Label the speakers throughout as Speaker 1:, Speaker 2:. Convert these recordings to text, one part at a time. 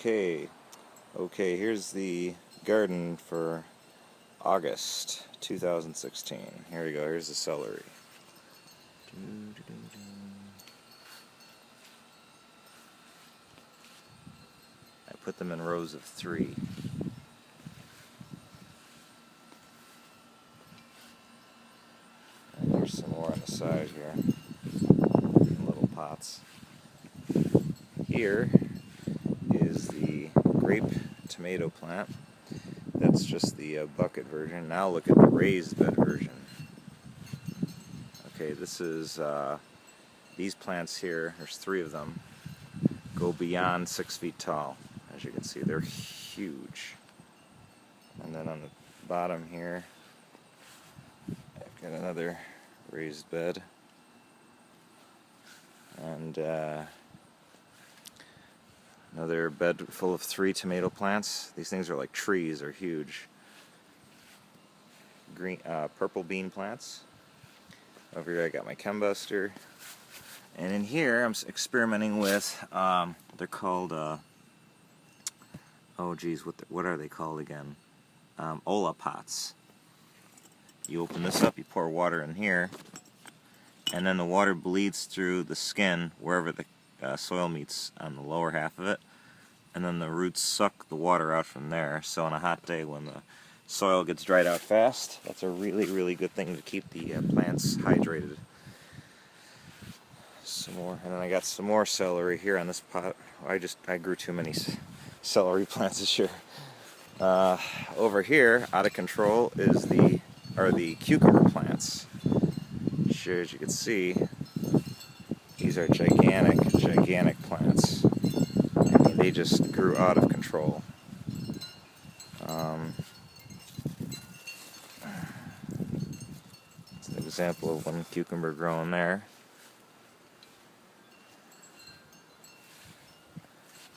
Speaker 1: Okay, here's the garden for August 2016. Here we go, here's the celery. I put them in rows of 3. And there's some more on the side here, in little pots. Here is the grape tomato plant. That's just the bucket version. Now look at the raised bed version. Okay, this is these plants here. There's 3 of them. Go beyond 6 feet tall. As you can see, they're huge. And then on the bottom here, I've got another raised bed. And another bed full of 3 tomato plants. These things are like trees, they're huge. Green, purple bean plants. Over here I got my chembuster. And in here I'm experimenting with, they're called, oh geez, what are they called again? Ola pots. You open this up, you pour water in here, and then the water bleeds through the skin wherever the soil meets on the lower half of it, and then the roots suck the water out from there. So on a hot day when the soil gets dried out fast, that's a really good thing to keep the plants hydrated. Some more, and then I got some more celery here on this pot. I grew too many celery plants this year. Over here, out of control, are the cucumber plants. Sure, as you can see, these are gigantic plants. I mean, they just grew out of control. It's an example of one cucumber growing there.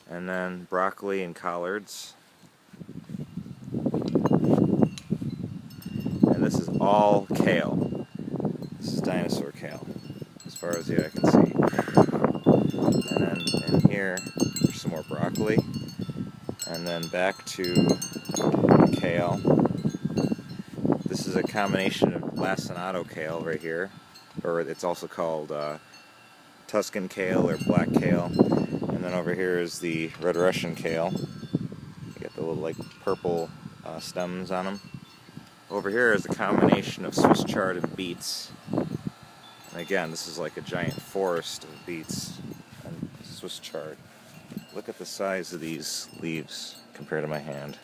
Speaker 1: And then broccoli and collards. And this is all kale. This is dinosaur kale, as far as the eye can see. And then in here, there's some more broccoli. And then back to kale. This is a combination of lacinato kale right here, or it's also called Tuscan kale or black kale. And then over here is the red Russian kale. You get the little like purple stems on them. Over here is a combination of Swiss chard and beets. And again, this is like a giant forest of beets and Swiss chard. Look at the size of these leaves compared to my hand.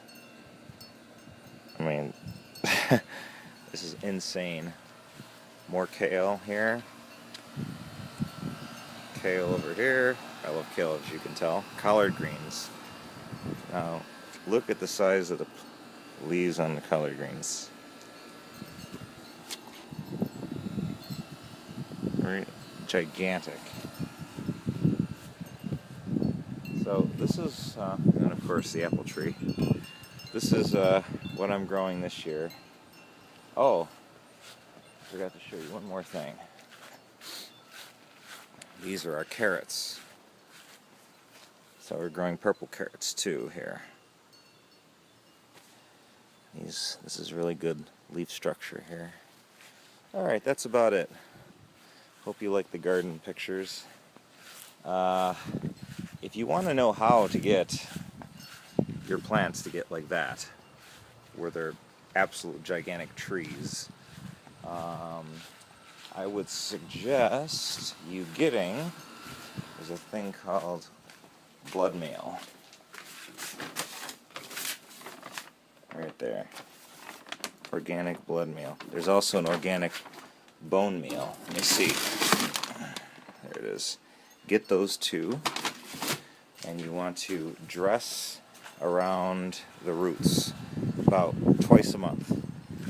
Speaker 1: I mean, this is insane. More kale here. Kale over here. I love kale, as you can tell. Collard greens. Now, look at the size of the leaves on the collard greens. Very gigantic. So this is, and of course the apple tree. This is what I'm growing this year. Oh, I forgot to show you one more thing. These are our carrots. So we're growing purple carrots too here. This is really good leaf structure here. Alright, that's about it. Hope you like the garden pictures. If you want to know how to get your plants to get like that, where they're absolute gigantic trees, I would suggest you getting, there's a thing called blood meal. Right there. Organic blood meal. There's also an organic bone meal. Let me see. There it is. Get those 2, and you want to dress around the roots about twice a month.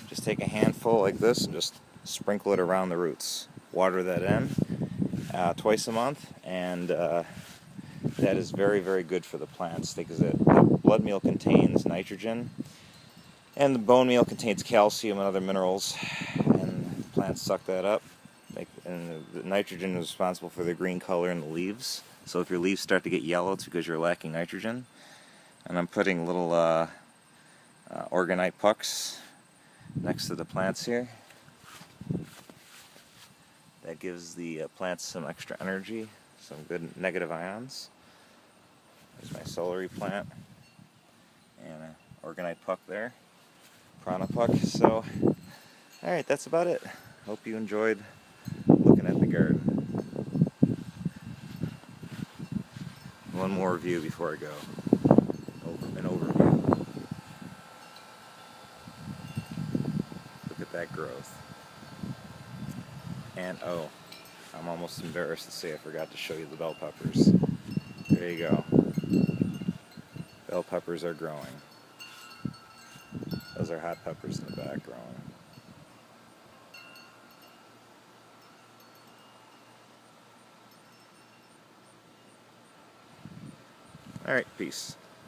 Speaker 1: Just take a handful like this and just sprinkle it around the roots. Water that in twice a month, and that is very good for the plants because the blood meal contains nitrogen, and the bone meal contains calcium and other minerals, and the plants suck that up. And the nitrogen is responsible for the green color in the leaves. So if your leaves start to get yellow, it's because you're lacking nitrogen. And I'm putting little Orgonite pucks next to the plants here. That gives the plants some extra energy, some good negative ions. There's my celery plant and an Orgonite puck there, Prana puck. So, alright, that's about it. Hope you enjoyed looking at the garden. One more view before I go. An overview. Look at that growth. And oh, I'm almost embarrassed to say I forgot to show you the bell peppers. There you go. Bell peppers are growing. Those are hot peppers in the back growing. Alright, peace.